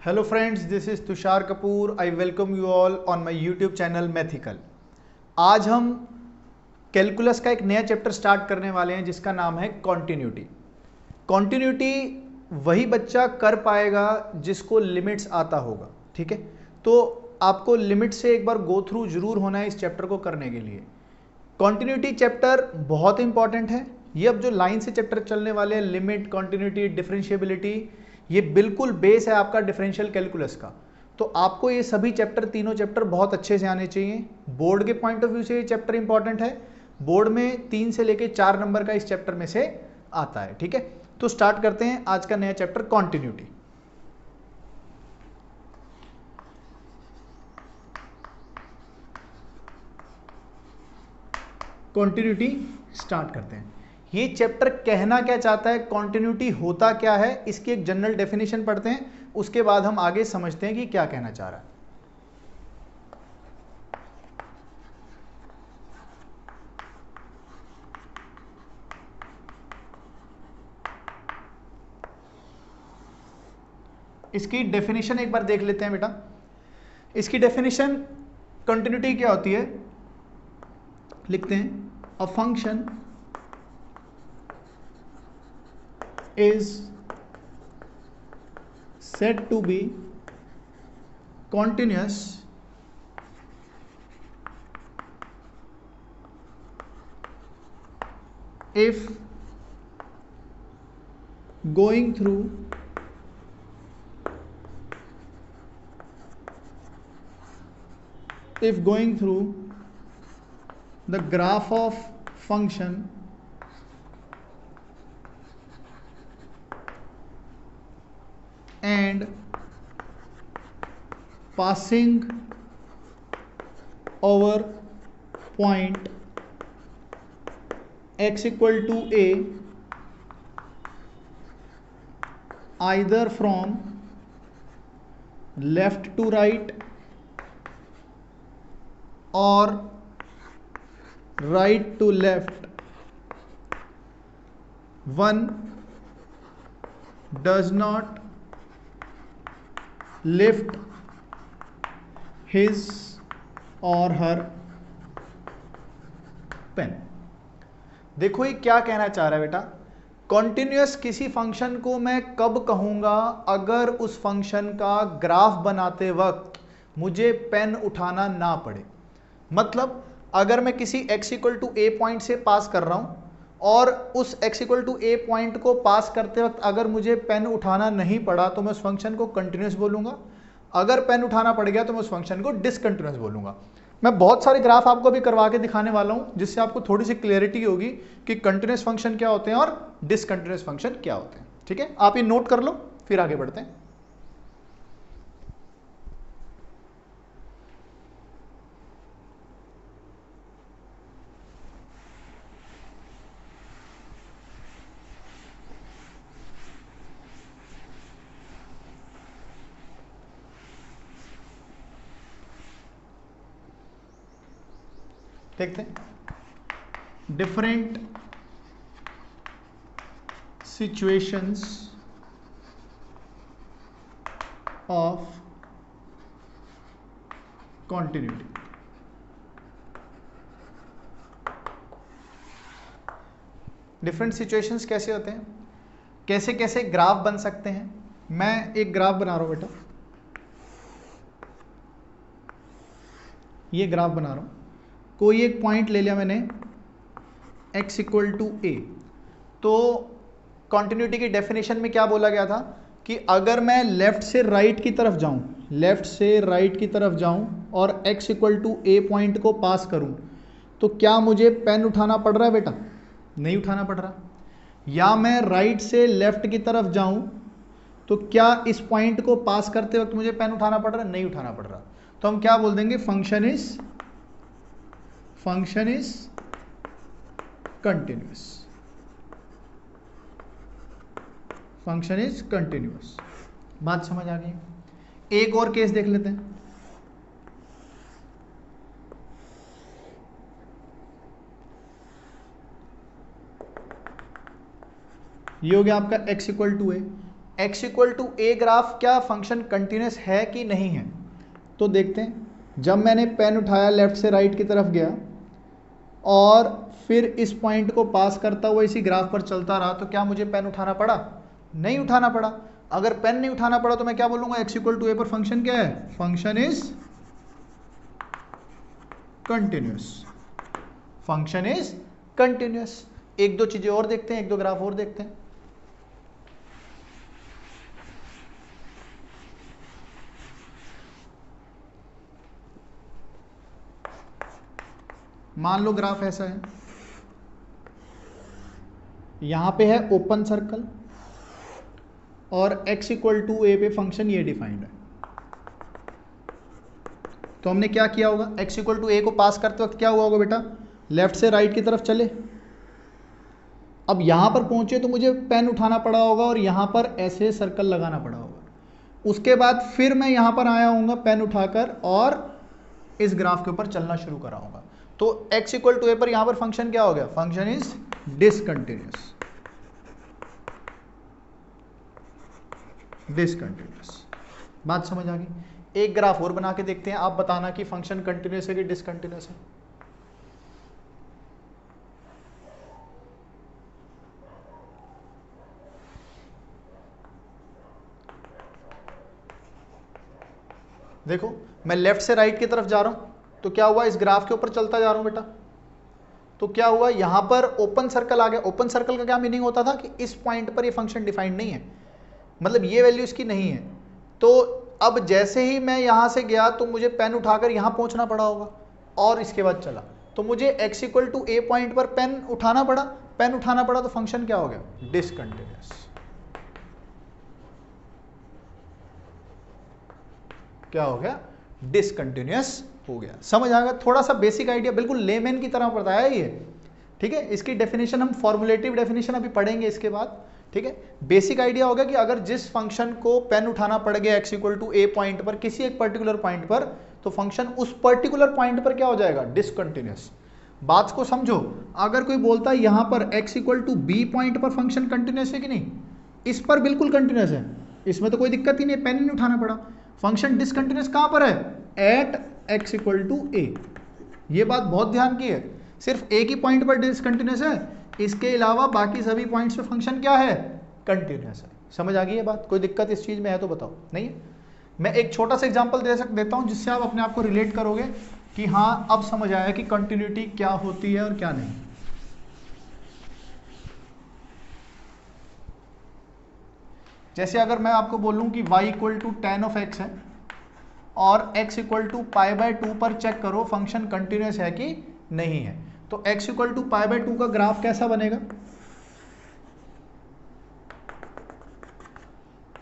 Hello friends, this is Tushar Kapoor. I welcome you all on my YouTube channel Mathical. आज हम calculus का एक नया चैप्टर स्टार्ट करने वाले हैं जिसका नाम है कॉन्टिन्यूटी. कॉन्टिन्यूटी वही बच्चा कर पाएगा जिसको लिमिट्स आता होगा. ठीक है, तो आपको लिमिट से एक बार गो थ्रू जरूर होना है इस चैप्टर को करने के लिए. कॉन्टिन्यूटी चैप्टर बहुत इंपॉर्टेंट है. ये अब जो लाइन से चैप्टर चलने वाले हैं, लिमिट, कॉन्टिन्यूटी, डिफरेंशिएबिलिटी, ये बिल्कुल बेस है आपका डिफरेंशियल कैलकुलस का. तो आपको ये सभी चैप्टर, तीनों चैप्टर बहुत अच्छे से आने चाहिए. बोर्ड के पॉइंट ऑफ व्यू से ये चैप्टर इंपॉर्टेंट है. बोर्ड में 3 से लेके 4 नंबर का इस चैप्टर में से आता है. ठीक है, तो स्टार्ट करते हैं आज का नया चैप्टर कॉन्टिन्यूटी. कॉन्टिन्यूटी स्टार्ट करते हैं. ये चैप्टर कहना क्या चाहता है, कॉन्टिन्यूटी होता क्या है, इसकी एक जनरल डेफिनेशन पढ़ते हैं. उसके बाद हम आगे समझते हैं कि क्या कहना चाह रहा है. इसकी डेफिनेशन एक बार देख लेते हैं बेटा. इसकी डेफिनेशन कंटिन्यूटी क्या होती है, लिखते हैं. A function is said to be continuous if going through the graph of function and passing over point x equal to a either from left to right or right to left, one does not lift his or her pen. देखो ये क्या कहना चाह रहा है बेटा. Continuous किसी function को मैं कब कहूंगा, अगर उस फंक्शन का ग्राफ बनाते वक्त मुझे पेन उठाना ना पड़े. मतलब अगर मैं किसी x equal to a point से पास कर रहा हूं और उस x equal to a point को पास करते वक्त अगर मुझे पेन उठाना नहीं पड़ा तो मैं उस फंक्शन को कंटिन्यूअस बोलूंगा. अगर पेन उठाना पड़ गया तो मैं उस फंक्शन को डिसकंटिन्यूअस बोलूंगा. मैं बहुत सारे ग्राफ आपको भी करवा के दिखाने वाला हूं जिससे आपको थोड़ी सी क्लियरिटी होगी कि कंटिन्यूअस फंक्शन क्या होते हैं और डिसकंटिन्यूअस फंक्शन क्या होते हैं. ठीक है, आप ये नोट कर लो, फिर आगे बढ़ते हैं. देखते हैं different situations of continuity. Different situations कैसे होते हैं, कैसे कैसे ग्राफ बन सकते हैं. मैं एक ग्राफ बना रहा हूं बेटा, ये ग्राफ बना रहा हूं. कोई एक पॉइंट ले लिया मैंने x इक्वल टू ए. तो कॉन्टिन्यूटी की डेफिनेशन में क्या बोला गया था कि अगर मैं लेफ्ट से राइट की तरफ जाऊं और x equal to a point को पास करूं तो क्या मुझे पेन उठाना पड़ रहा है बेटा? नहीं उठाना पड़ रहा. या मैं राइट से लेफ्ट की तरफ जाऊं तो क्या इस पॉइंट को पास करते वक्त मुझे पेन उठाना पड़ रहा है? नहीं उठाना पड़ रहा. तो हम क्या बोल देंगे, function is continuous. Function is continuous. बात समझ आ गई. एक और केस देख लेते हैं. ये हो गया आपका x equal to a. x equal to a graph क्या फंक्शन कंटिन्यूस है कि नहीं है? तो देखते हैं, जब मैंने पेन उठाया लेफ्ट से राइट की तरफ गया और फिर इस पॉइंट को पास करता हुआ इसी ग्राफ पर चलता रहा, तो क्या मुझे पेन उठाना पड़ा? नहीं उठाना पड़ा। अगर पेन नहीं उठाना पड़ा तो मैं क्या बोलूंगा? x इक्वल टू ए पर फंक्शन क्या है? Function is continuous. Function is continuous. एक दो चीजें और देखते हैं, एक दो ग्राफ और देखते हैं। मान लो ग्राफ ऐसा है, यहां पे है ओपन सर्कल और x इक्वल टू ए पे फंक्शन ये डिफाइंड है। तो हमने क्या किया होगा? x इक्वल टू ए को पास करते वक्त क्या हुआ होगा बेटा? लेफ्ट से राइट की तरफ चले। अब यहां पर पहुंचे तो मुझे पेन उठाना पड़ा होगा और यहां पर ऐसे सर्कल लगाना पड़ा होगा। उसके बाद फिर मैं यहां पर आया हूंगा पेन उठाकर और इस ग्राफ के ऊपर चलना शुरू कराऊंगा। तो x इक्वल टू ए पर यहां पर फंक्शन क्या हो गया? Function is discontinuous. डिसकंटिन्यूस। बात समझ आ गई? एक ग्राफ और बना के देखते हैं, आप बताना कि फंक्शन कंटिन्यूस है कि डिसकंटिन्यूस है। देखो, मैं लेफ्ट से राइट की तरफ जा रहा हूं तो क्या हुआ? इस ग्राफ के ऊपर चलता जा रहा हूं बेटा, तो क्या हुआ? यहां पर ओपन सर्कल आ गया। ओपन सर्कल का क्या मीनिंग होता था? कि इस पॉइंट पर ये फंक्शन डिफाइंड नहीं है, मतलब ये वैल्यू इसकी नहीं है। तो अब जैसे ही मैं यहां से गया तो मुझे पेन उठाकर यहां पहुंचना पड़ा होगा और इसके बाद चला, तो मुझे x equal to a point पर पेन उठाना पड़ा। पेन उठाना पड़ा तो फंक्शन क्या हो गया? डिसकंटिन्यूस। क्या हो गया? डिसकंटिन्यूस हो गया। समझ आ गया? थोड़ा सा बेसिक आइडिया, बिल्कुल लेमैन की तरह बताया ये, ठीक है। इसकी डेफिनेशन हम फॉर्मुलेटिव डेफिनेशन अभी पढ़ेंगे इसके बाद, ठीक है। बेसिक आइडिया होगा कि अगर जिस फंक्शन को पेन उठाना पड़ गया x equal to a point पर, किसी एक पर्टिकुलर पॉइंट पर, तो फंक्शन उस पर्टिकुलर पॉइंट पर क्या हो जाएगा? डिसकंटिन्यूस। बात को समझो, अगर कोई बोलता है यहां पर x equal to b point पर फंक्शन कंटिन्यूस है कि नहीं, इस पर बिल्कुल कंटिन्यूस है, इसमें तो कोई दिक्कत ही नहीं, पेन ही नहीं उठाना पड़ा। फंक्शन डिसकंटिन्यूस कहां पर है? एट x इक्वल टू ए। ये बात बहुत ध्यान की है, सिर्फ एक ही पॉइंट पर डिसकंटिन्यूस है, इसके अलावा बाकी सभी पॉइंट्स पे फंक्शन क्या है? कंटिन्यूस है। समझ आ गई ये बात? कोई दिक्कत इस चीज में है तो बताओ। नहीं है? मैं एक छोटा सा एग्जांपल देता हूं जिससे आप अपने आप को रिलेट करोगे कि हाँ अब समझ आया कि कंटिन्यूटी क्या होती है और क्या नहीं। जैसे अगर मैं आपको बोलूं कि y equal to tan of x है और x equal to pi by 2 पर चेक करो फंक्शन कंटिन्यूस है कि नहीं है, तो x equal to pi by 2 का ग्राफ कैसा बनेगा?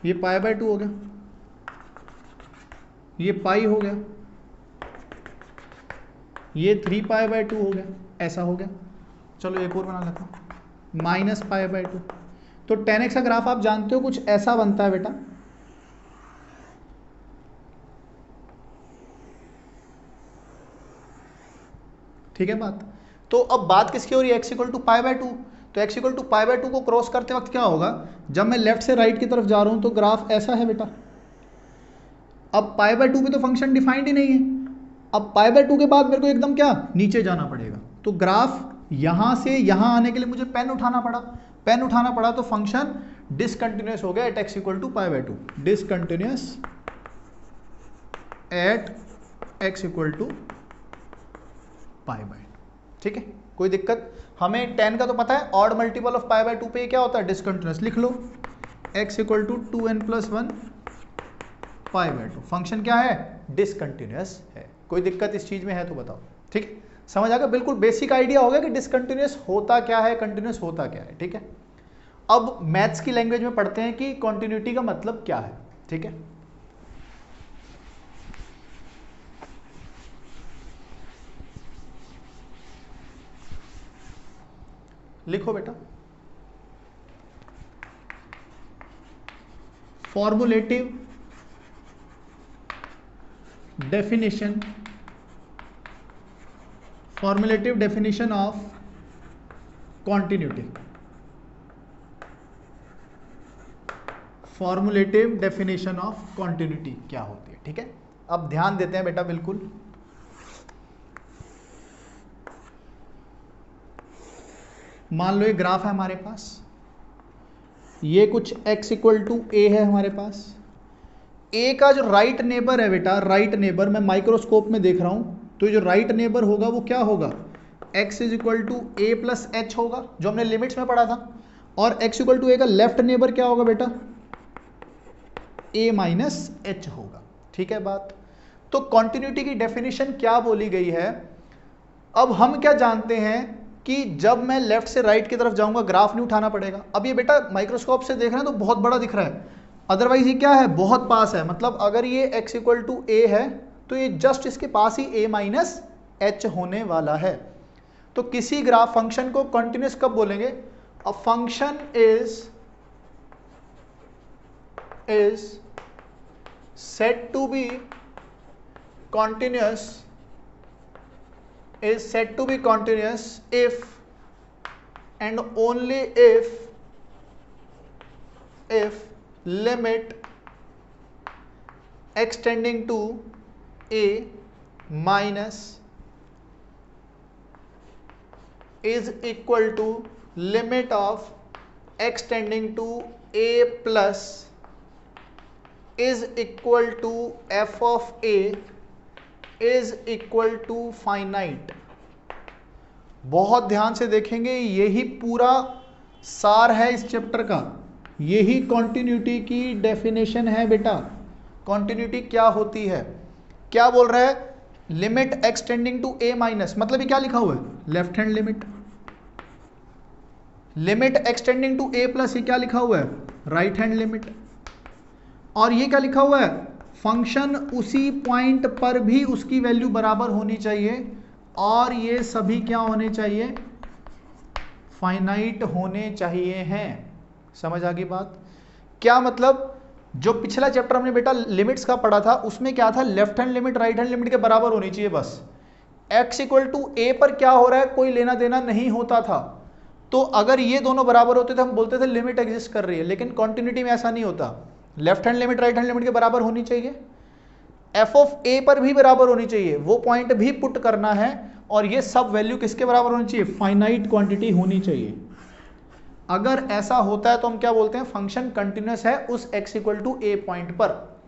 ये पाई बाय 2 हो गया, ये पाई हो गया, ये 3 पाई बाय 2 हो गया, ऐसा हो गया। चलो एक और बना लेता हूं, माइनस पाई बाय 2। तो 10x का ग्राफ आप जानते हो कुछ ऐसा बनता है बेटा। ठीक है बात? तो अब बात किसकी हो रही है? x equal to pi by 2। तो x equal to pi by 2 को क्रॉस करते वक्त क्या होगा? जब मैं लेफ्ट से राइट की तरफ जा रहा हूं तो ग्राफ ऐसा है बेटा। अब पाई बाय 2 पे तो फंक्शन डिफाइंड ही नहीं है, अब पाई बाय 2 के बाद मेरे को एकदम क्या नीचे जाना पड़ेगा। तो ग्राफ यहां से यहां आने के लिए मुझे पेन उठाना पड़ा, पेन उठाना पड़ा तो फंक्शन डिसकंटिन्यूस हो गया at x equal to pi by 2। Discontinuous at x equal to pi by 2। ठीक है, कोई दिक्कत? हमें 10 का तो पता है, odd multiple of pi by 2 पे क्या होता है? डिसकंटिन्यूस। लिख लो x equal to 2n+1 pi by 2। Function क्या है? डिसकंटिन्यूस है। कोई दिक्कत इस चीज में है तो बताओ। ठीक है, समझ आ गया? बिल्कुल बेसिक आइडिया हो गया कि डिसकंटिन्यूस होता क्या है, कंटिन्यूस होता क्या है। ठीक है, अब मैथ्स की लैंग्वेज में पढ़ते हैं कि कॉन्टिन्यूटी का मतलब क्या है। ठीक है, लिखो बेटा, formulative definition of continuity. Formulative definition of continuity क्या होती है। ठीक है, अब ध्यान देते हैं बेटा बिल्कुल। मान लो ये ग्राफ है हमारे पास, ये कुछ x इक्वल टू ए है हमारे पास। ए का जो राइट नेबर है बेटा, राइट नेबर मैं माइक्रोस्कोप में देख रहा हूं, तो जो राइट नेबर होगा वो क्या होगा, x is equal to a plus h होगा, जो हमने लिमिट्स में पढ़ा था। और x इक्वल टू ए का लेफ्ट नेबर क्या होगा बेटा, a माइनस एच होगा। ठीक है बात। तो कॉन्टिन्यूटी की डेफिनेशन क्या बोली गई है। अब हम क्या जानते हैं कि जब मैं लेफ्ट से राइट की तरफ जाऊंगा ग्राफ नहीं उठाना पड़ेगा। अब ये बेटा माइक्रोस्कोप से देख रहे हैं तो बहुत बड़ा दिख रहा है, अदरवाइज ये क्या है, बहुत पास है। मतलब अगर ये x इक्वल टू ए है तो ये जस्ट इसके पास ही a माइनस एच होने वाला है। तो किसी ग्राफ फंक्शन को कंटिन्यूस कब बोलेंगे, a function is said to be continuous is said to be continuous if and only if limit x tending to a minus is equal to limit of x tending to a plus is equal to f of a is equal to finite. बहुत ध्यान से देखेंगे, यही पूरा सार है इस chapter का, यही कॉन्टिन्यूटी की डेफिनेशन है बेटा। कॉन्टिन्यूटी क्या होती है, क्या बोल रहा है, limit x tending to a minus, मतलब ये क्या लिखा हुआ है, left hand limit. Limit x tending to a plus, ये क्या लिखा हुआ है, राइट हैंड लिमिट। और ये क्या लिखा हुआ है, फंक्शन उसी पॉइंट पर भी उसकी वैल्यू बराबर होनी चाहिए, और ये सभी क्या होने चाहिए, फाइनाइट होने चाहिए हैं। समझ आ गई बात। क्या मतलब, जो पिछला चैप्टर हमने बेटा लिमिट्स का पढ़ा था उसमें क्या था, left hand limit right hand limit के बराबर होनी चाहिए बस। x इक्वल टू ए पर क्या हो रहा है कोई लेना देना नहीं होता था। तो अगर ये दोनों बराबर होते थे हम बोलते थे लिमिट एग्जिस्ट कर रही है, लेकिन कॉन्टिन्यूटी में ऐसा नहीं होता। Left hand limit right hand limit के बराबर होनी चाहिए, एफ ऑफ ए पर भी बराबर होनी चाहिए, वो पॉइंट भी पुट करना है, और ये सब वैल्यू किसके बराबर होनी चाहिए, फाइनाइट क्वांटिटी होनी चाहिए। अगर ऐसा होता है तो हम क्या बोलते हैं, फंक्शन कंटिन्यूअस है उस x equal to a point पर।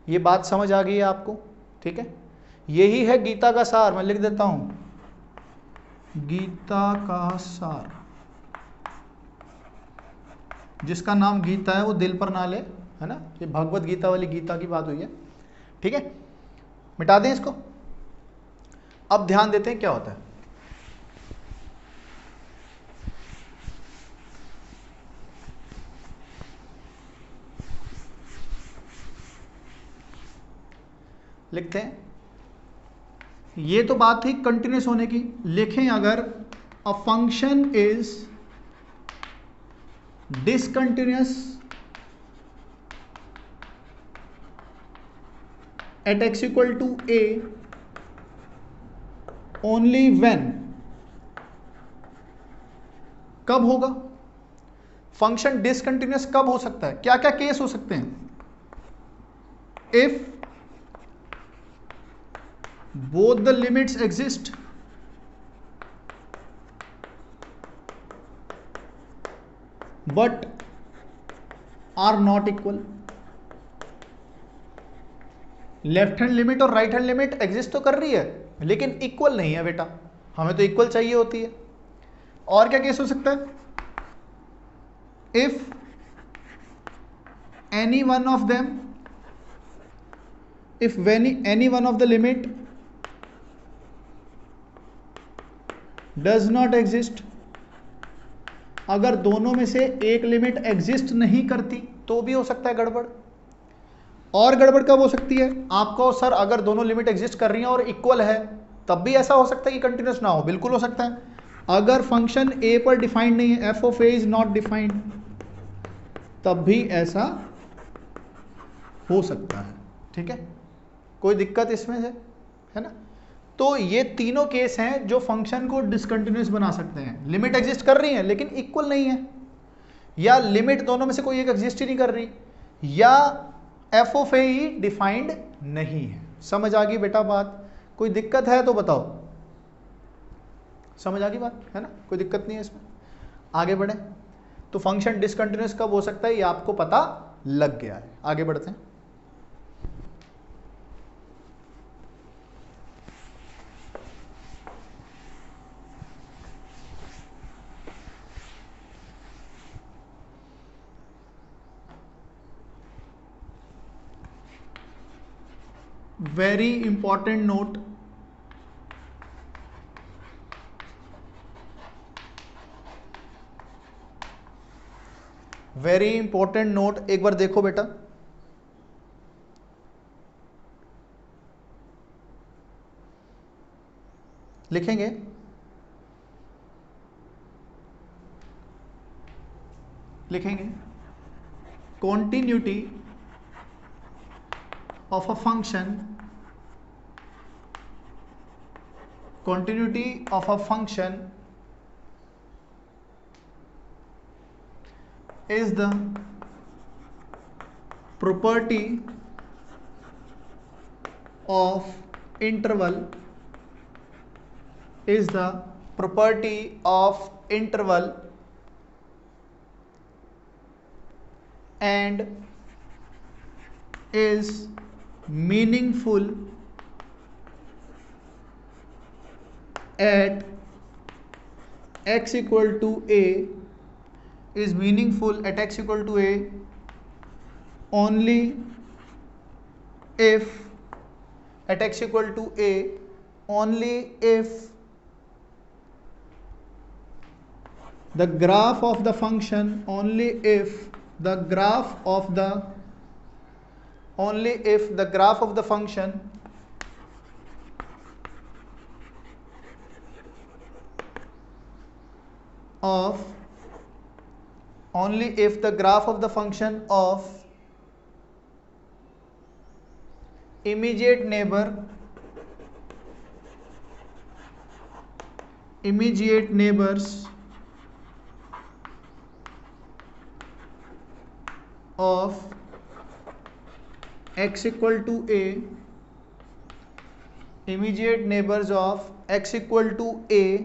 ये बात समझ आ गई है आपको। ठीक है, यही है गीता का सार। मैं लिख देता हूं, गीता का सार। जिसका नाम गीता है वो दिल पर ना ले, है ना, ये भगवत गीता वाली गीता की बात हुई है। ठीक है, मिटा दें इसको। अब ध्यान देते हैं क्या होता है। लिखते हैं, ये तो बात थी कंटिन्यूस होने की। लिखें अगर अ function is discontinuous at x equal to a only when, कब होगा फंक्शन डिसकंटिन्यूअस, कब हो सकता है, क्या क्या केस हो सकते हैं, if both the limits exist but are not equal। Left hand limit और राइट हैंड लिमिट एग्जिस्ट तो कर रही है लेकिन इक्वल नहीं है बेटा, हमें तो इक्वल चाहिए होती है। और क्या केस हो सकता है, if any one of them, if any one of the limit does not exist, अगर दोनों में से एक लिमिट एग्जिस्ट नहीं करती तो भी हो सकता है गड़बड़। और गड़बड़ कब हो सकती है, आपको सर अगर दोनों लिमिट एग्जिस्ट कर रही हैं और इक्वल है तब भी ऐसा हो सकता है कि कंटिन्यूअस ना हो, बिल्कुल हो सकता है। अगर फंक्शन ए पर डिफाइंड नहीं है, F of A is not defined, तब भी ऐसा हो सकता है। ठीक है, कोई दिक्कत इसमें है ना। तो ये तीनों केस हैं जो फंक्शन को डिसकंटिन्यूअस बना सकते हैं। लिमिट एग्जिस्ट कर रही है लेकिन इक्वल नहीं है, या लिमिट दोनों में से कोई एक एग्जिस्ट ही नहीं कर रही, या F of A he defined नहीं है। समझ आ गई बेटा बात? कोई दिक्कत है तो बताओ। समझ आ गई बात है ना? कोई दिक्कत नहीं है इसमें। आगे बढ़े। तो फंक्शन डिसकंटिन्यूअस कब हो सकता है ये आपको पता लग गया है। आगे बढ़ते हैं। Very important note, very important note, एक बार देखो बेटा। लिखेंगे continuity of a function, continuity of a function is the property of interval, is the property of interval and is meaningful at x equal to a, is meaningful at x equal to a only if, at x equal to a only if the graph of the function, only if the graph of the, only if the graph of the function of, only if the graph of the function of immediate neighbor, immediate neighbors of x equal to a, immediate neighbors of x equal to a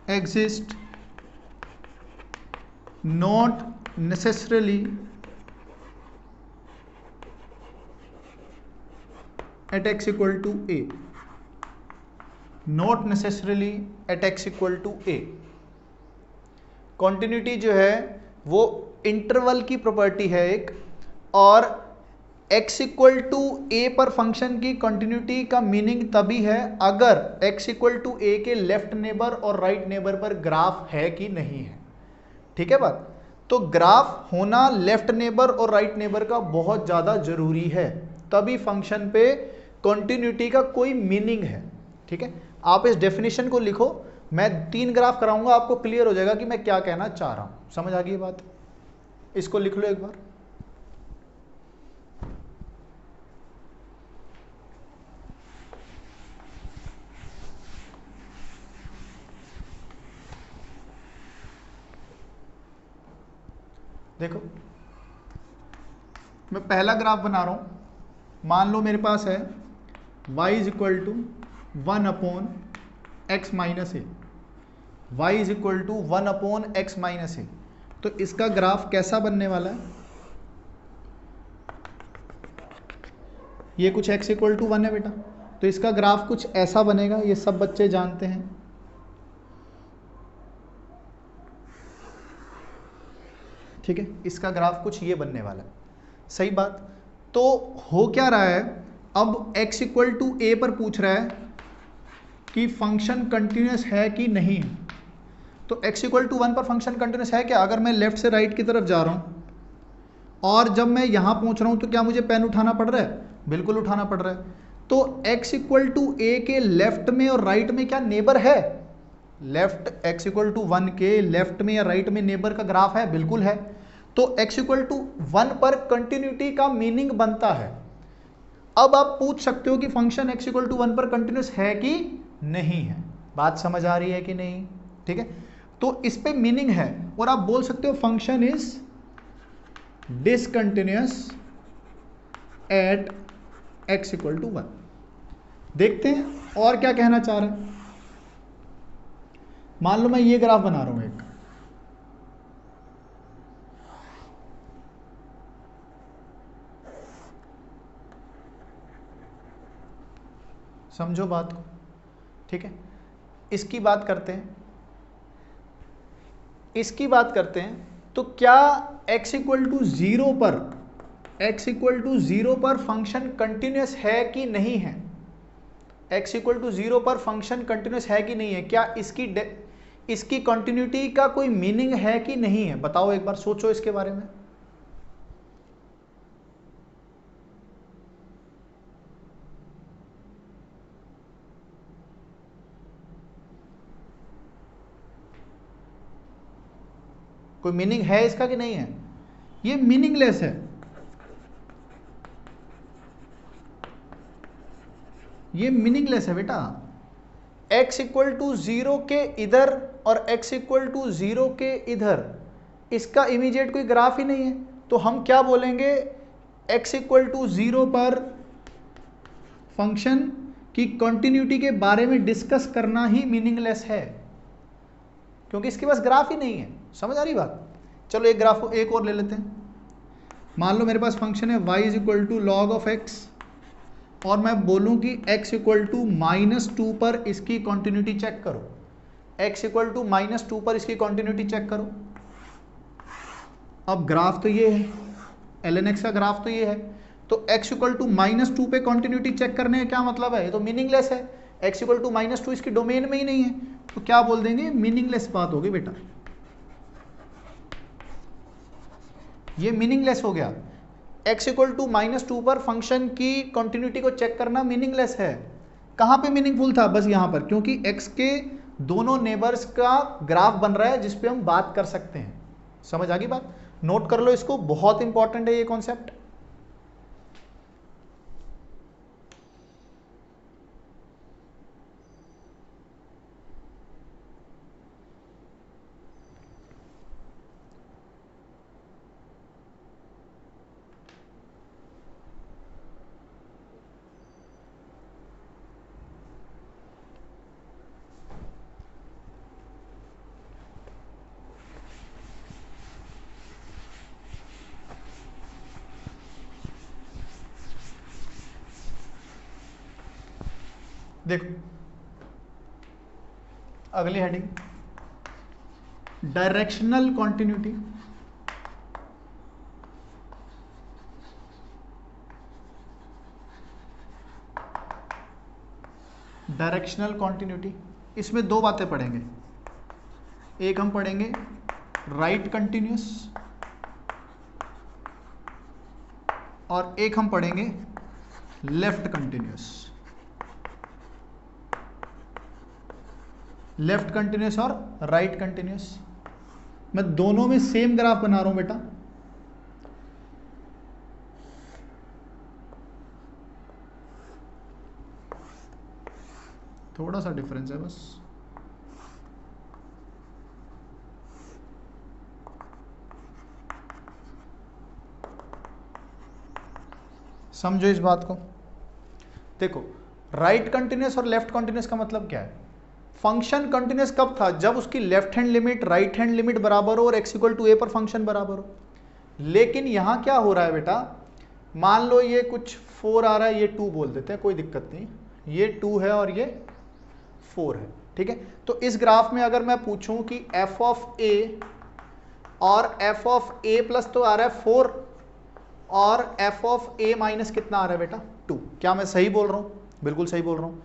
exist, not necessarily at x equal to a, not necessarily at x equal to a। Continuity जो है वो interval की property है एक, और x equal to ए पर function की continuity का मीनिंग तभी है अगर x इक्वल टू ए के लेफ्ट नेबर और राइट नेबर पर ग्राफ है कि नहीं है। ठीक है बात? तो ग्राफ होना लेफ्ट नेबर और राइट नेबर का बहुत ज्यादा जरूरी है, तभी फंक्शन पे कंटिन्यूटी का कोई मीनिंग है। ठीक है, आप इस डेफिनेशन को लिखो, मैं 3 ग्राफ कराऊंगा, आपको क्लियर हो जाएगा कि मैं क्या कहना चाह रहा हूं। समझ आ गई बात? इसको लिख लो एक बार। देखो मैं पहला ग्राफ बना रहा हूं। मान लो मेरे पास है y is equal to 1 upon x minus a, y is equal to 1 upon x minus a. तो इसका ग्राफ कैसा बनने वाला है? ये कुछ x इक्वल टू 1 है बेटा, तो इसका ग्राफ कुछ ऐसा बनेगा, ये सब बच्चे जानते हैं। ठीक है, इसका ग्राफ कुछ ये बनने वाला है। सही बात? तो हो क्या रहा है, अब x इक्वल टू ए पर पूछ रहा है कि फंक्शन कंटिन्यूअस है कि नहीं। तो x इक्वल टू 1 पर फंक्शन कंटिन्यूअस है क्या? अगर मैं लेफ्ट से राइट की तरफ जा रहा हूं और जब मैं यहां पहुंच रहा हूं तो क्या मुझे पेन उठाना पड़ रहा है? बिल्कुल उठाना पड़ रहा है। तो x इक्वल टू ए के लेफ्ट में और राइट में क्या नेबर है? लेफ्ट x इक्वल टू 1 के लेफ्ट में या राइट में नेबर का ग्राफ है? बिल्कुल है। तो x इक्वल टू 1 पर कंटिन्यूटी का मीनिंग बनता है। अब आप पूछ सकते हो कि फंक्शन x इक्वल टू 1 पर कंटिन्यूअस है कि नहीं है। बात समझ आ रही है कि नहीं? ठीक है, तो इस पे मीनिंग है और आप बोल सकते हो function is discontinuous at x equal to 1। देखते हैं और क्या कहना चाह रहे हैं। मान लो मैं ये ग्राफ बना रहा हूं एक, समझो बात को, ठीक है। इसकी बात करते हैं, तो क्या x इक्वल टू 0 पर फंक्शन कंटिन्यूस है कि नहीं है? x इक्वल टू 0 पर फंक्शन कंटिन्यूस है कि नहीं है? क्या इसकी कंटिन्यूटी का कोई मीनिंग है कि नहीं है? बताओ, एक बार सोचो इसके बारे में। कोई मीनिंग है इसका कि नहीं है? ये मीनिंगलेस है, ये मीनिंगलेस है बेटा। x इक्वल टू 0 के इधर और x इक्वल टू 0 के इधर, इसका इमीडिएट कोई ग्राफ ही नहीं है, तो हम क्या बोलेंगे? x इक्वल टू 0 पर फंक्शन की कंटिन्यूटी के बारे में डिस्कस करना ही मीनिंगलेस है, क्योंकि इसके पास ग्राफ ही नहीं है। समझ आ रही बात? चलो एक ग्राफ एक और ले लेते हैं। मान लो मेरे पास फंक्शन है y is equal to log of x, और मैं बोलूं कि x इक्वल टू -2 पर इसकी कंटिन्यूटी चेक करो। x इक्वल टू -2 पर इसकी कंटिन्यूटी चेक करो। अब ग्राफ तो ये है, ln x का ग्राफ तो ये है, तो x इक्वल टू -2 पे कंटिन्यूटी चेक करने का क्या मतलब है? ये तो मीनिंगलेस है। x इक्वल टू -2 इसकी डोमेन में ही नहीं है, तो क्या बोल देंगे? मीनिंगलेस बात होगी बेटा, ये मीनिंगलेस हो गया। x इक्वल टू -2 पर फंक्शन की कंटिन्यूटी को चेक करना मीनिंगलेस है। कहां पे मीनिंगफुल था? बस यहां पर, क्योंकि x के दोनों नेबर्स का ग्राफ बन रहा है जिस पे हम बात कर सकते हैं। समझ आ गई बात? नोट कर लो इसको, बहुत इंपॉर्टेंट है ये कॉन्सेप्ट। देखो अगली heading, directional continuity. Directional continuity, इसमें दो बातें पढ़ेंगे। एक हम पढ़ेंगे राइट कंटिन्यूस, और एक हम पढ़ेंगे लेफ्ट कंटिन्यूस। लेफ्ट कंटिन्यूस और राइट कंटिन्यूस, मैं दोनों में सेम ग्राफ बना रहा हूं बेटा। थोड़ा सा डिफरेंस है बस। समझो इस बात को। देखो, राइट कंटिन्यूस और लेफ्ट कंटिन्यूस का मतलब क्या है? फंक्शन कंटिन्यूस कब था? जब उसकी left hand limit right hand limit बराबर हो और x इक्वल टू a पर फंक्शन बराबर हो। लेकिन यहां क्या हो रहा है बेटा? मान लो ये कुछ 4 आ रहा है, ये 2 बोल देते हैं, कोई दिक्कत नहीं, ये 2 है और ये 4 है, ठीक है। तो इस ग्राफ में अगर मैं पूछूं कि f ऑफ a और f ऑफ a प्लस तो आ रहा है 4 और f ऑफ a माइनस कितना आ रहा है बेटा? 2। क्या मैं सही बोल रहा हूं? बिल्कुल सही बोल रहा हूं।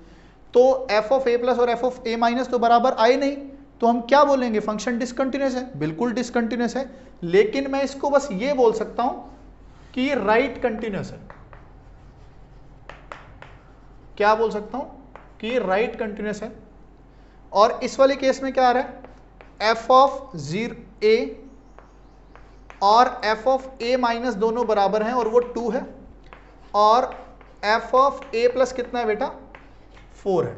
तो f ऑफ a प्लस और f ऑफ a माइनस तो बराबर आए नहीं, तो हम क्या बोलेंगे? फंक्शन डिसकंटिन्यूअस है। बिल्कुल डिसकंटिन्यूअस है, लेकिन मैं इसको बस ये बोल सकता हूं कि ये राइट कंटिन्यूअस है। क्या बोल सकता हूं? कि ये राइट कंटिन्यूअस है। और इस वाले केस में क्या आ रहा है? f ऑफ 0a और f ऑफ a माइनस दोनों बराबर हैं और वो 2 है, और f ऑफ a प्लस कितना है बेटा? 4 है।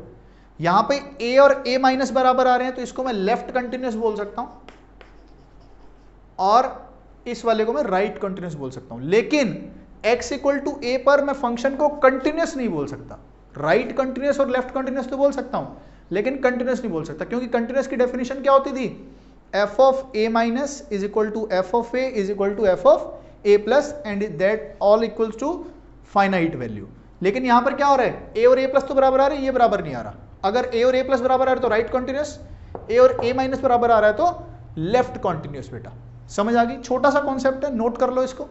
यहां पे a और a माइनस बराबर आ रहे हैं तो इसको मैं लेफ्ट कंटिन्यूस बोल सकता हूं और इस वाले को मैं राइट कंटिन्यूस बोल सकता हूं। लेकिन x इक्वल टू a पर मैं फंक्शन को कंटिन्यूस नहीं बोल सकता। राइट कंटिन्यूस और लेफ्ट कंटिन्यूस तो बोल सकता हूं लेकिन कंटिन्यूस नहीं बोल सकता, क्योंकि कंटिन्यूस की डेफिनेशन क्या होती थी? f of a minus is equal to f of a is equal to f of a plus and that all equals to finite value. लेकिन यहां पर क्या हो रहा है? a और a प्लस तो बराबर आ रहे हैं, ये बराबर नहीं आ रहा। अगर a और a प्लस बराबर आ रहा है तो राइट कंटिन्यूस, a और a माइनस बराबर आ रहा है तो लेफ्ट कंटिन्यूस। बेटा समझ आ गई? छोटा सा कॉन्सेप्ट है, नोट कर लो इसको।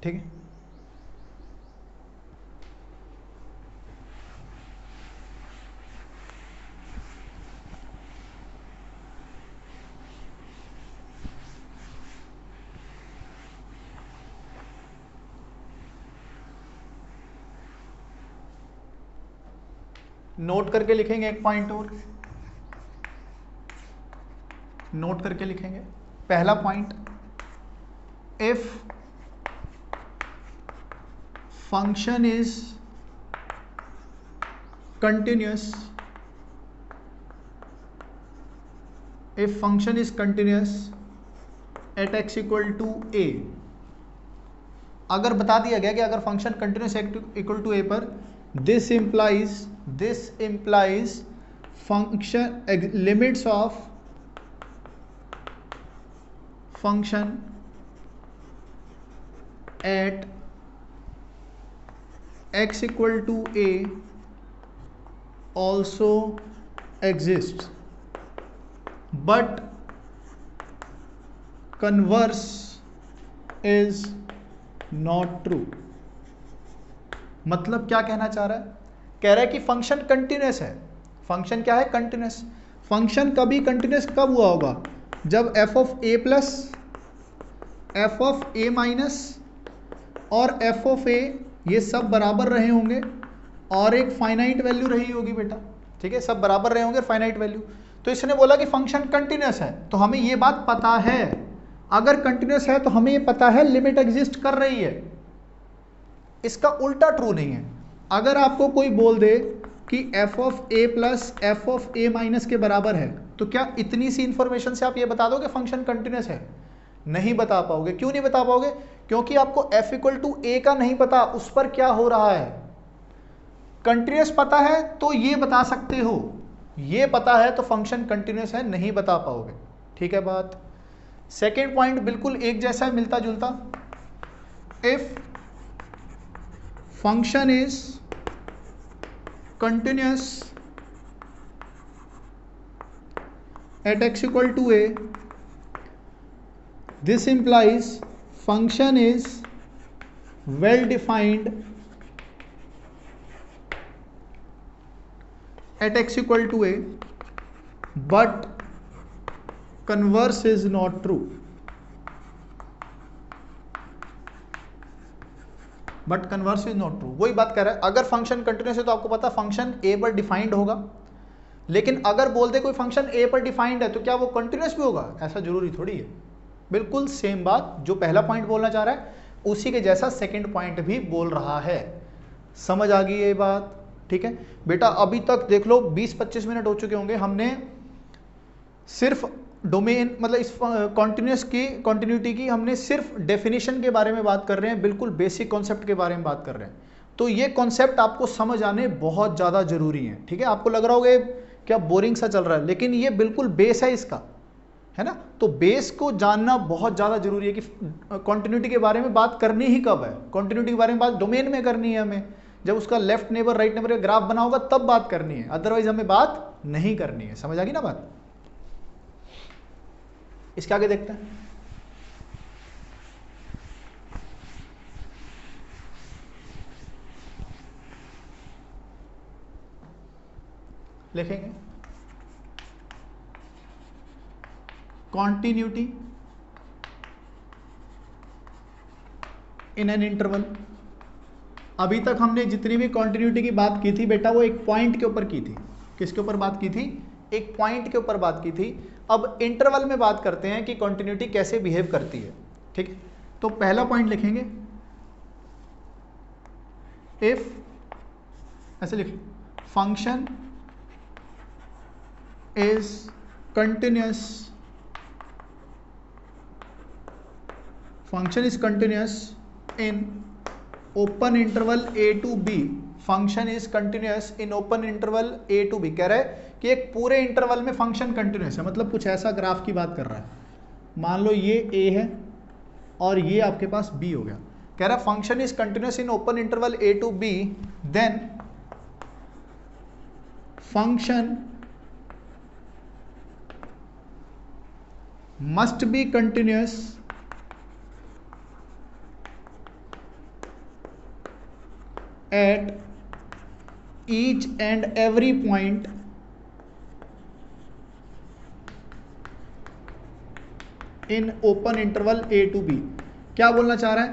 ठीक है, नोट करके लिखेंगे। एक पॉइंट और नोट करके लिखेंगे। पहला point, if function is continuous, if function is continuous at x equal to a, अगर बता दिया गया कि अगर function continuous equal to a पर, this implies function limits of function at x equal to a also exists but converse is not true। मतलब क्या कहना चाह रहा है? कह रहा है कि फंक्शन कंटिन्यूस है। फंक्शन क्या है? कंटिन्यूस। फंक्शन कभी कंटिन्यूस कब हुआ होगा? जब f of a plus f of a minus और f ऑफ a ये सब बराबर रहे होंगे और एक फाइनाइट वैल्यू रही होगी। बेटा ठीक है, सब बराबर रहे होंगे, फाइनाइट वैल्यू। तो इसने बोला कि फंक्शन कंटिन्यूस है, तो हमें ये बात पता है। अगर कंटिन्यूस है तो हमें ये पता है लिमिट एग्जिस्ट कर रही है। इसका उल्टा ट्रू नहीं है। अगर आपको कोई बोल दे कि f of a plus f of a minus के बराबर है, तो क्या इतनी सी इंफॉर्मेशन से आप ये बता दोगे फंक्शन कंटिन्यूस है? नहीं बता पाओगे। क्यों नहीं बता पाओगे? क्योंकि आपको f इक्वल टू a का नहीं पता, उस पर क्या हो रहा है। कंटिन्यूस पता है तो ये बता सकते हो, ये पता है तो फंक्शन कंटिन्यूस है, नहीं बता पाओगे। ठीक है बात। सेकेंड पॉइंट बिल्कुल एक जैसा है, मिलता जुलता। If function is continuous at x equal to a, this implies function is well defined at x equal to a but converse is not true। But converse is not true. वही बात कर रहा है, अगर फंक्शन कंटिन्यूस है तो आपको पता फंक्शन a पर डिफाइंड होगा, लेकिन अगर बोल दे कोई फंक्शन a पर डिफाइंड है तो क्या वो कंटिन्यूस भी होगा? ऐसा जरूरी थोड़ी है। बिल्कुल सेम बात जो पहला पॉइंट बोलना चाह रहा है उसी के जैसा सेकंड पॉइंट भी बोल रहा है। समझ आ गई ये बात? ठीक है बेटा, अभी तक देख लो 20-25 मिनट हो चुके होंगे। हमने सिर्फ डोमेन मतलब इस कॉन्टिन्यूस की कॉन्टिन्यूटी की हमने सिर्फ डेफिनेशन के बारे में बात कर रहे हैं, बिल्कुल बेसिक कॉन्सेप्ट के बारे में बात कर रहे हैं। तो ये कॉन्सेप्ट आपको समझ आने बहुत ज़्यादा जरूरी है। ठीक है, आपको लग रहा होगा क्या बोरिंग सा चल रहा है, लेकिन ये बिल्कुल बेस है इसका, है ना। तो बेस को जानना बहुत ज़्यादा जरूरी है कि कॉन्टिन्यूटी के बारे में बात करनी ही कब है। कॉन्टिन्यूटी के बारे में बात डोमेन में करनी है हमें, जब उसका लेफ्ट नेबर राइट नेबर का ग्राफ बना होगा तब बात करनी है, अदरवाइज हमें बात नहीं करनी है। समझ आ गई ना बात? इसके आगे देखते हैं। लिखेंगे कॉन्टिन्यूटी इन एन इंटरवल। अभी तक हमने जितनी भी कॉन्टिन्यूटी की बात की थी बेटा वो एक पॉइंट के ऊपर की थी। किसके ऊपर बात की थी? एक पॉइंट के ऊपर बात की थी। अब इंटरवल में बात करते हैं कि कॉन्टिन्यूटी कैसे बिहेव करती है। ठीक है, तो पहला पॉइंट लिखेंगे इफ, ऐसे लिख, function is continuous, function is continuous in open interval a to b, function is continuous in open interval a to b। कह रहा है कि एक पूरे इंटरवल में फंक्शन कंटिन्यूअस है, मतलब कुछ ऐसा ग्राफ की बात कर रहा है। मान लो ये a है और ये आपके पास b हो गया। कह रहा है function is continuous in open interval a to b, then function must be continuous at each and every point in open interval a to b। क्या बोलना चाह रहा है?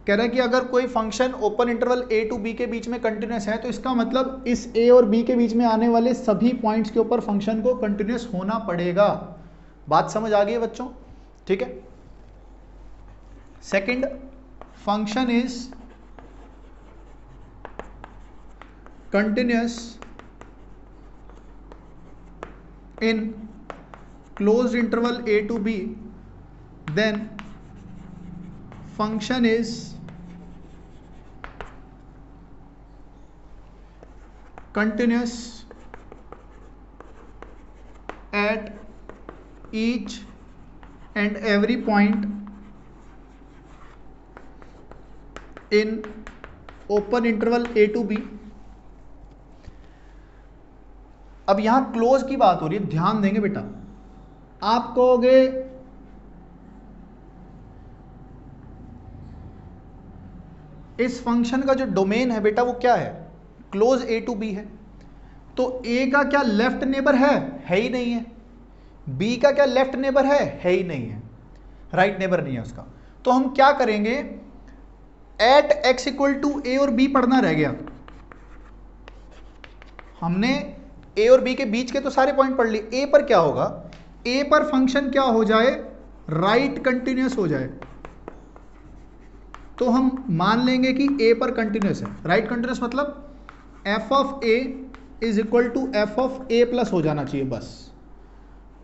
कह रहा है कि अगर कोई function open interval a to b के बीच में कंटिन्यूअस है तो इसका मतलब इस a और b के बीच में आने वाले सभी पॉइंट्स के ऊपर फंक्शन को कंटिन्यूअस होना पड़ेगा। बात समझ आ गई है बच्चों? ठीक है। Second, function is continuous in closed interval a to b, then function is continuous at each and every point in open interval a to b। अब यहां क्लोज की बात हो रही है, ध्यान देंगे बेटा। आप कहोगे इस फंक्शन का जो डोमेन है बेटा वो क्या है? क्लोज a टू b है। तो a का क्या लेफ्ट नेबर है? है ही नहीं है। b का क्या लेफ्ट नेबर है ही नहीं है, राइट नेबर नहीं है उसका। तो हम क्या करेंगे? At x equal to a और b पढ़ना रह गया। हमने a और b के बीच के तो सारे पॉइंट पढ़ लिए। a पर क्या होगा? a पर फंक्शन क्या हो जाए? राइट कंटिन्यूअस हो जाए। तो हम मान लेंगे कि a पर कंटिन्यूअस है। राइट कंटिन्यूअस मतलब f of a is equal to f of a plus हो जाना चाहिए बस।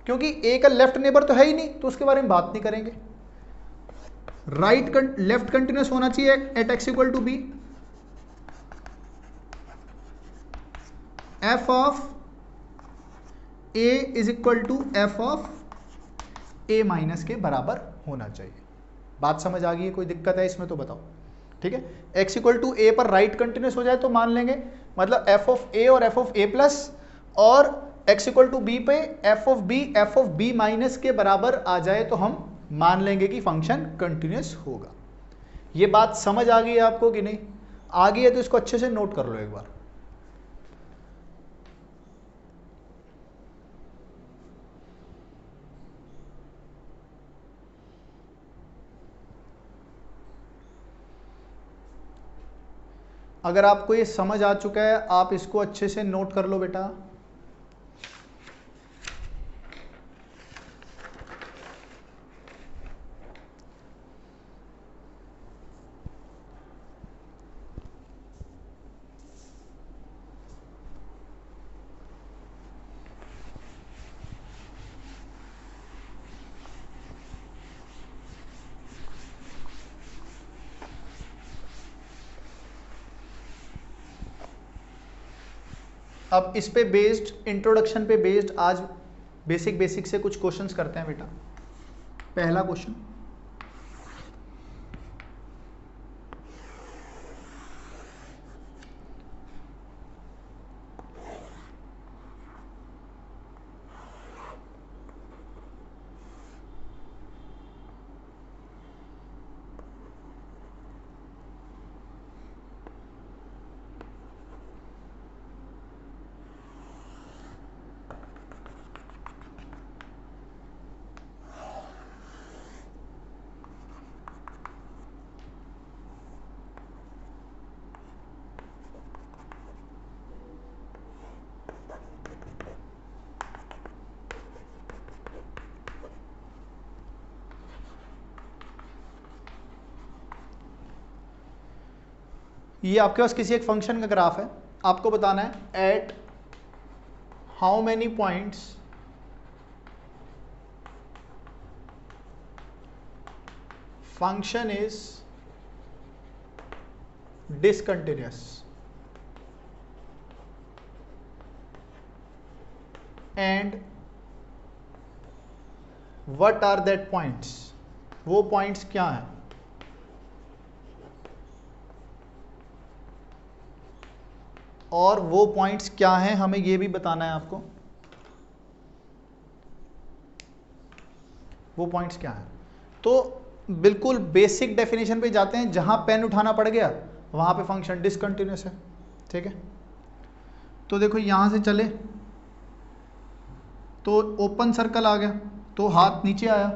क्योंकि a का लेफ्ट नेबर तो है ही नहीं तो उसके बारे में बात नहीं करेंगे। लेफ्ट कंटिन्यूअस होना चाहिए at x equal to b। f of a is equal to f of a minus के बराबर होना चाहिए। बात समझ आ गई है? कोई दिक्कत है इसमें तो बताओ। ठीक है, x इक्वल टू a पर राइट कंटिन्यूअस हो जाए तो मान लेंगे, मतलब f ऑफ a और f ऑफ a प्लस, और x इक्वल टू b पे f ऑफ b माइनस के बराबर आ जाए तो हम मान लेंगे कि फंक्शन कंटिन्यूअस होगा। ये बात समझ आ गई है आपको कि नहीं? आ गई है तो इसको अच्छे से नोट कर लो एक बार। अगर आपको ये समझ आ चुका है आप इसको अच्छे से नोट कर लो बेटा। अब इस पे बेस्ड, इंट्रोडक्शन पे बेस्ड आज बेसिक से कुछ क्वेश्चंस करते हैं बेटा। पहला क्वेश्चन, ये आपके पास किसी एक फंक्शन का ग्राफ है, आपको बताना है at how many points function is discontinuous and what are that points, वो पॉइंट्स क्या हैं। और वो पॉइंट्स क्या हैं हमें ये भी बताना है आपको, वो पॉइंट्स क्या हैं। तो बिल्कुल बेसिक डेफिनेशन पे जाते हैं, जहां पेन उठाना पड़ गया वहां पे फंक्शन डिसकंटिन्यूअस है, ठीक है। तो देखो यहां से चले तो ओपन सर्कल आ गया, तो हाथ नीचे आया,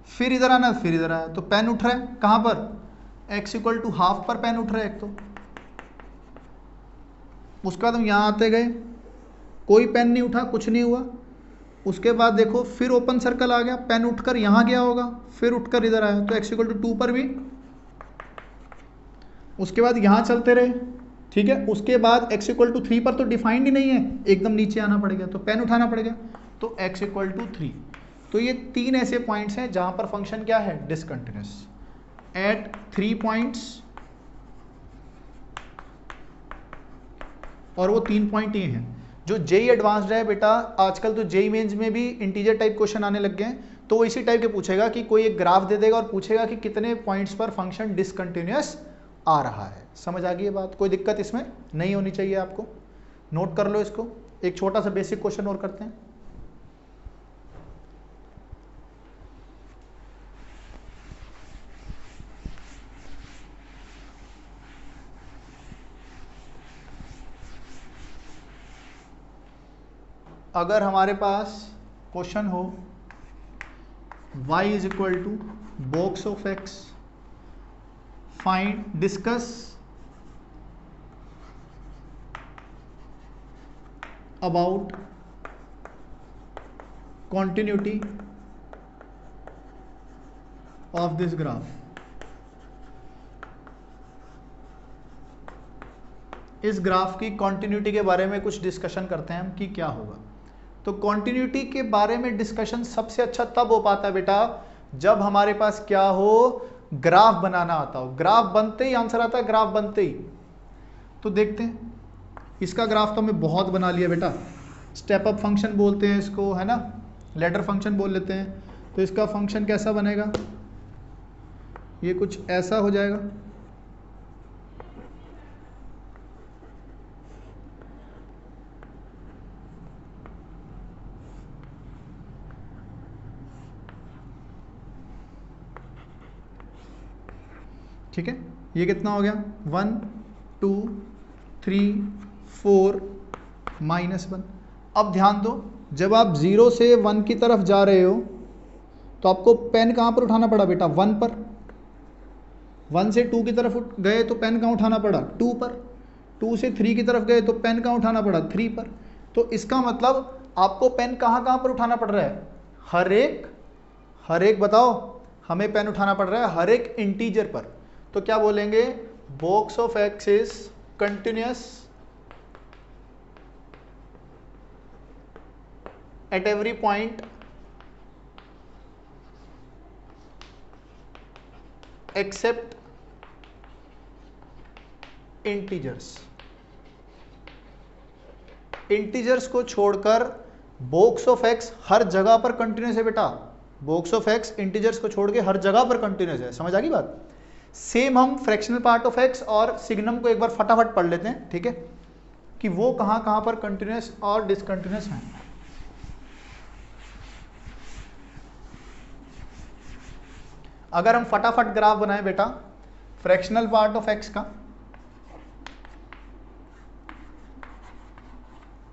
फिर इधर आना, फिर इधर आया, तो पेन उठ रहा है कहां पर, x इक्वल टू हाफ पर पेन उठ रहा है एक। तो उसके बाद हम यहां आते गए, कोई पेन नहीं उठा, कुछ नहीं हुआ। उसके बाद देखो फिर ओपन सर्कल आ गया, पेन उठकर यहां गया होगा, फिर उठकर इधर आया, तो x इक्वल टू 2 पर भी। उसके बाद यहां चलते रहे, ठीक है। उसके बाद x इक्वल टू 3 पर तो डिफाइंड ही नहीं है, एकदम नीचे आना पड़ गया, तो पेन उठाना पड़ गया, तो x इक्वल टू 3। तो ये 3 ऐसे पॉइंट्स हैं जहां पर फंक्शन क्या है, डिसकंटिन्यूअस एट 3 पॉइंट्स। और वो 3 पॉइंट ये हैं। जो जेई एडवांस्ड है बेटा, आजकल तो जेई मेंस में भी इंटीजर टाइप क्वेश्चन आने लग गए हैं, तो वो इसी टाइप के पूछेगा कि कोई एक ग्राफ दे देगा और पूछेगा कि कितने पॉइंट्स पर फंक्शन डिसकंटिन्यूअस आ रहा है। समझ आ गई ये बात, कोई दिक्कत इसमें नहीं होनी चाहिए आपको, नोट कर लो इसको। एक छोटा सा बेसिक क्वेश्चन और करते हैं। अगर हमारे पास क्वेश्चन हो y is equal to box of x, find discuss about continuity of this graph. इस ग्राफ की कॉन्टिन्यूटी के बारे में कुछ डिस्कशन करते हैं हम कि क्या होगा। तो कॉन्टिन्यूटी के बारे में डिस्कशन सबसे अच्छा तब हो पाता है बेटा जब हमारे पास क्या हो, ग्राफ बनाना आता हो। ग्राफ बनते ही आंसर आता है, ग्राफ बनते ही। तो देखते हैं, इसका ग्राफ तो हमने बहुत बना लिया बेटा, स्टेप अप फंक्शन बोलते हैं इसको, है ना, लैडर फंक्शन बोल लेते हैं। तो इसका फंक्शन कैसा बनेगा, ये कुछ ऐसा हो जाएगा। ठीक है, ये कितना हो गया, 1 2 3 4 -1। अब ध्यान दो, जब आप 0 से 1 की तरफ जा रहे हो तो आपको पेन कहाँ पर उठाना पड़ा बेटा, 1 पर। 1 से 2 की तरफ गए तो पेन कहाँ उठाना पड़ा, 2 पर। 2 से 3 की तरफ गए तो पेन कहाँ उठाना पड़ा, 3 पर। तो इसका मतलब आपको पेन कहाँ कहाँ पर उठाना पड़ रहा है, हर एक बताओ, हमें पेन उठाना पड़ रहा है हर एक इंटीजर पर। तो क्या बोलेंगे, box of x is continuous at every point accept integers. Integers को छोड़कर बॉक्स ऑफ एक्स हर जगह पर कंटिन्यूअस है बेटा। बॉक्स ऑफ एक्स इंटीजर्स को छोड़ के हर जगह पर कंटिन्यूअस है। समझ आ गई बात। सेम हम फ्रैक्शनल पार्ट ऑफ एक्स और सिग्नम को एक बार फटाफट पढ़ लेते हैं, ठीक है, कि वो कहां कहां पर कंटिन्यूअस और डिसकंटिन्यूअस हैं। अगर हम फटाफट ग्राफ बनाएं बेटा फ्रैक्शनल पार्ट ऑफ एक्स का,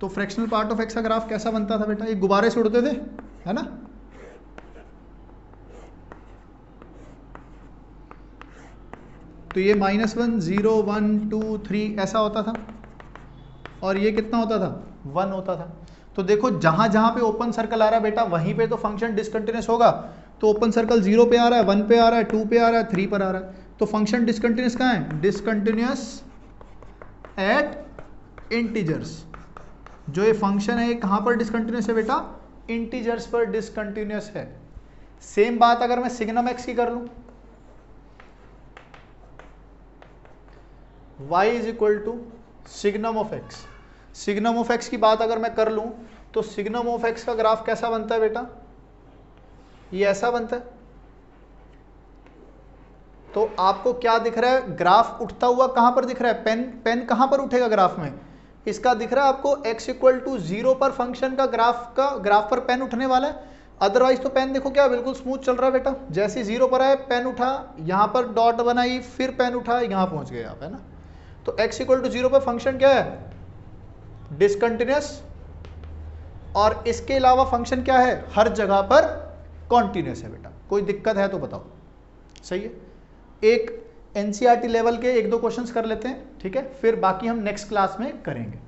तो फ्रैक्शनल पार्ट ऑफ एक्स का ग्राफ कैसा बनता था बेटा, ये गुब्बारे से उड़ते थे, है ना। तो ये -1 0 1 2 3 ऐसा होता था, और ये कितना होता था, 1 होता था। तो देखो जहां जहां पे ओपन सर्कल आ रहा है बेटा वहीं पे तो फंक्शन डिसकंटिन्यूअस होगा। तो ओपन सर्कल 0 पे आ रहा है, 1 पे आ रहा है, 2 पे आ रहा है, 3 पर आ रहा है, तो फंक्शन डिसकंटिन्यूअस कहाँ है, डिसकंटिन्यूअस एट इंटीजर्स। जो ये फंक्शन है ये कहां पर डिसकंटिन्यूस है बेटा? इंटीजर्स पर डिसकंटिन्यूस है। सेम बात अगर मैं सिग्नम एक्स की कर लूं, y is equal to signum of x. Signum of x की बात अगर मैं कर लूं तो सिग्नम ऑफ एक्स का ग्राफ कैसा बनता है बेटा? ये ऐसा बनता है। तो आपको क्या दिख रहा है? ग्राफ उठता हुआ कहां पर दिख रहा है? पेन कहां पर उठेगा ग्राफ में? इसका दिख रहा है आपको x इक्वल टू 0 पर फंक्शन का ग्राफ पर पेन उठने वाला है। अदरवाइज तो पेन देखो क्या बिल्कुल स्मूथ चल रहा है बेटा। जैसे 0 पर आए पेन उठा, यहां पर डॉट बनाई, फिर पेन उठा, यहां पहुंच गए आप, है ना। तो x इक्वल टू 0 पर फंक्शन क्या है? डिसकंटिन्यूस। और इसके अलावा फंक्शन क्या है? हर जगह पर कॉन्टिन्यूस है बेटा। कोई दिक्कत है तो बताओ। सही है। एक एनसीईआरटी लेवल के 1-2 क्वेश्चंस कर लेते हैं, ठीक है, फिर बाकी हम नेक्स्ट क्लास में करेंगे।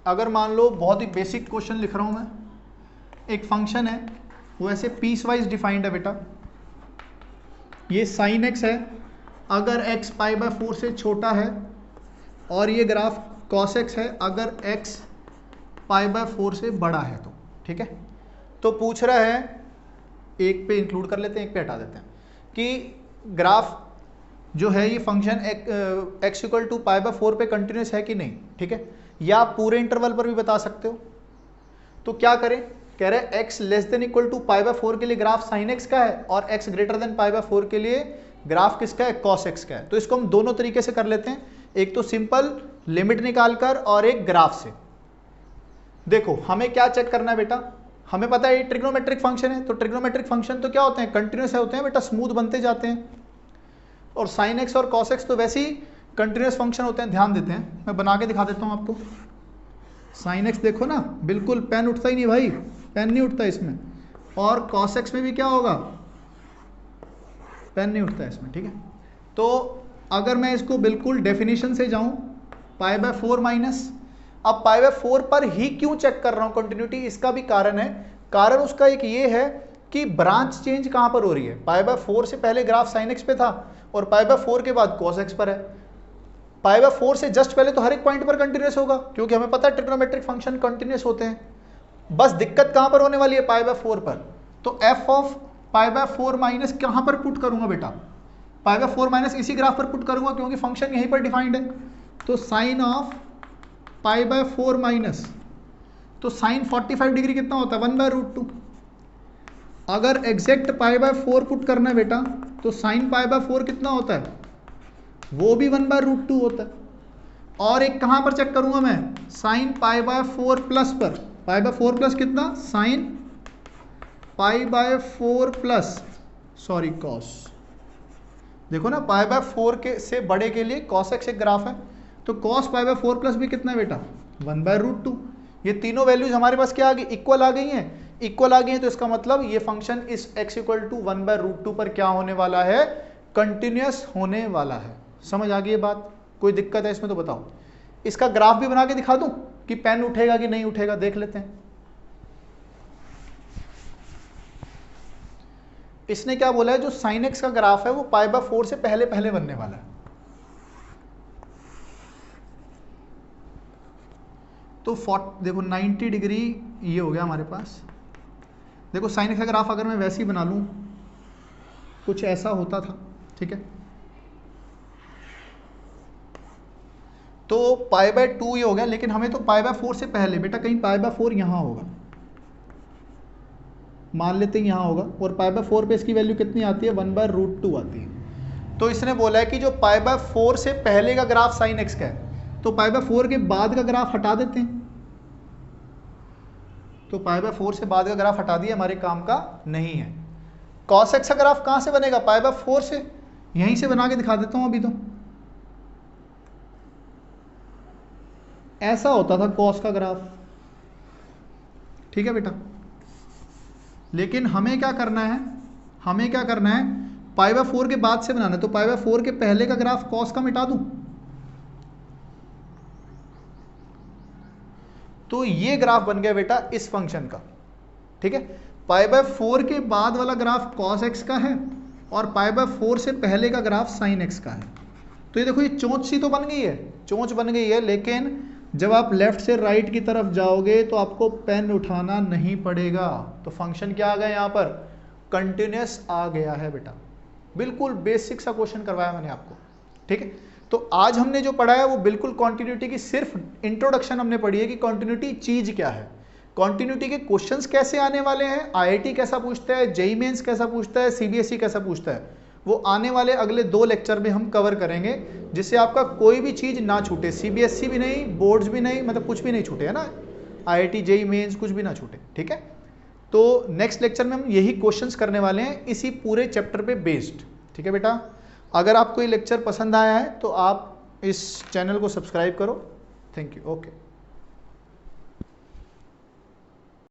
अगर मान लो बहुत ही बेसिक क्वेश्चन लिख रहा हूं मैं, एक फंक्शन है वो ऐसे पीस वाइज डिफाइंड है बेटा। ये साइन एक्स है, अगर x π/4 से छोटा है, और ये ग्राफ कॉस एक्स है अगर x π/4 से बड़ा है तो, ठीक है। तो पूछ रहा है, एक पे इंक्लूड कर लेते हैं, एक पे हटा देते हैं, कि ग्राफ जो है ये फंक्शन x इक्वल टू π/4 पे कंटिन्यूस है कि नहीं, ठीक है। या आप पूरे इंटरवल पर भी बता सकते हो। तो क्या करें? कह रहे x less than equal to π/4 के लिए ग्राफ साइन x का है, और x ग्रेटर देन π/4 के लिए ग्राफ किसका है? cos x का है। तो इसको हम दोनों तरीके से कर लेते हैं, एक तो सिंपल लिमिट निकालकर और एक ग्राफ से। देखो हमें क्या चेक करना है बेटा? हमें पता है ये ट्रिग्नोमेट्रिक फंक्शन है, तो ट्रिग्नोमेट्रिक फंक्शन तो क्या होते हैं? कंटिन्यूस होते हैं बेटा, स्मूथ बनते जाते हैं। और साइन एक्स और कॉस एक्स तो वैसे ही कंटिन्यूस फंक्शन होते हैं। ध्यान देते हैं, मैं बना के दिखा देता हूं आपको। साइन एक्स देखो ना, बिल्कुल पेन उठता ही नहीं भाई, पेन नहीं उठता इसमें। और कॉस एक्स में भी क्या होगा? पेन नहीं उठता इसमें, ठीक है। तो अगर मैं इसको बिल्कुल डेफिनेशन से जाऊं, π/4 माइनस, अब π/4 पर ही क्यों चेक कर रहा हूं कंटिन्यूटी? इसका भी कारण है। कारण उसका एक ये है कि ब्रांच चेंज कहां पर हो रही है? π/4 से पहले ग्राफ साइन एक्स पे था, और π/4 के बाद cos x पर है। π/4 से जस्ट पहले तो हर एक पॉइंट पर कंटिन्यूस होगा, क्योंकि हमें पता है ट्रिग्नोमेट्रिक फंक्शन कंटिन्यूस होते हैं। बस दिक्कत कहां पर होने वाली है? π/4 पर। तो f ऑफ π/4 माइनस कहां पर पुट करूंगा बेटा? π/4 माइनस इसी ग्राफ पर पुट करूंगा, क्योंकि फंक्शन यहीं पर डिफाइंड है। तो साइन ऑफ π/4 माइनस, तो साइन 45 डिग्री कितना होता है? 1/√2। अगर एग्जैक्ट π/4 पुट करना है बेटा, तो साइन π/4 कितना होता है? वो भी 1/√2 होता है। और एक कहां पर चेक करूंगा मैं? साइन π/4 प्लस पर। π/4 प्लस कितना? Sine π/4 plus, sorry cos. देखो ना, π/4 के से बड़े के लिए cos x एक ग्राफ है, तो cos π/4 प्लस भी कितना है बेटा? 1/√2। ये तीनों वैल्यूज हमारे पास क्या आ गई? इक्वल आ गई हैं। इक्वल आ गई हैं, तो इसका मतलब ये फंक्शन इस x इक्वल टू 1/√2 पर क्या होने वाला है? कंटिन्यूस होने वाला है। समझ आ गई ये बात? कोई दिक्कत है इसमें तो बताओ। इसका ग्राफ भी बना के दिखा दूं कि पेन उठेगा कि नहीं उठेगा, देख लेते हैं। इसने क्या बोला है? जो साइन एक्स का ग्राफ है वो π/4 से पहले पहले बनने वाला है। तो देखो 90 डिग्री ये हो गया हमारे पास। देखो साइन एक्स का ग्राफ अगर मैं वैसे ही बना लूं, कुछ ऐसा होता था, ठीक है। तो π/2 ये हो गया, लेकिन हमें तो π/4 से पहले बेटा, कहीं π/4 यहां होगा, मान लेते हैं यहां होगा, और π/4 पे इसकी वैल्यू कितनी आती है? 1/√2 आती है। तो इसने बोला है कि जो π/4 से पहले का ग्राफ साइन एक्स का है, तो π/4 के बाद का ग्राफ हटा देते हैं। तो π/4 से बाद का ग्राफ हटा दिया, हमारे काम का नहीं है। cos x का ग्राफ कहां से बनेगा? π/4 से। यहीं से बना के दिखा देता हूं अभी। तो ऐसा होता था cos का ग्राफ, ठीक है बेटा। लेकिन हमें क्या करना है? हमें क्या करना है? π/4 के बाद से बनाना है। तो π/4 के पहले का ग्राफ cos का मिटा दूं, तो ये ग्राफ बन गया बेटा इस फंक्शन का। ठीक है। पाई बाय 4 के बाद वाला ग्राफ cos x का है और पाई बाय 4 से पहले का ग्राफ sin x का है। तो ये देखो ये चोंच सी तो बन गई है, चोंच बन गई है, लेकिन जब आप लेफ्ट से राइट की तरफ जाओगे तो आपको पेन उठाना नहीं पड़ेगा। तो फंक्शन क्या आ गया यहाँ पर, कंटिन्यूअस आ गया है बेटा। बिल्कुल बेसिक सा क्वेश्चन करवाया मैंने आपको, ठीक है। तो आज हमने जो पढ़ा है वो बिल्कुल कॉन्टिन्यूटी की सिर्फ इंट्रोडक्शन हमने पढ़ी है कि कॉन्टिन्यूटी चीज क्या है, कॉन्टिन्यूटी के क्वेश्चंस कैसे आने वाले हैं, आईआईटी कैसा पूछता है, जेईई मेंस कैसा पूछता है, सीबीएसई कैसा पूछता है, वो आने वाले अगले 2 लेक्चर में हम कवर करेंगे, जिससे आपका कोई भी चीज ना छूटे, सीबीएसई भी नहीं, बोर्ड्स भी नहीं, मतलब कुछ भी नहीं छूटे, है ना, आईआईटी जेईई मेंस कुछ भी ना छूटे, ठीक है। तो नेक्स्ट लेक्चर में हम यही क्वेश्चंस करने वाले हैं इसी पूरे चैप्टर पे बेस्ड, ठीक है बेटा। अगर आपको ये लेक्चर पसंद आया है तो आप इस चैनल को सब्सक्राइब करो। Thank you. ओके।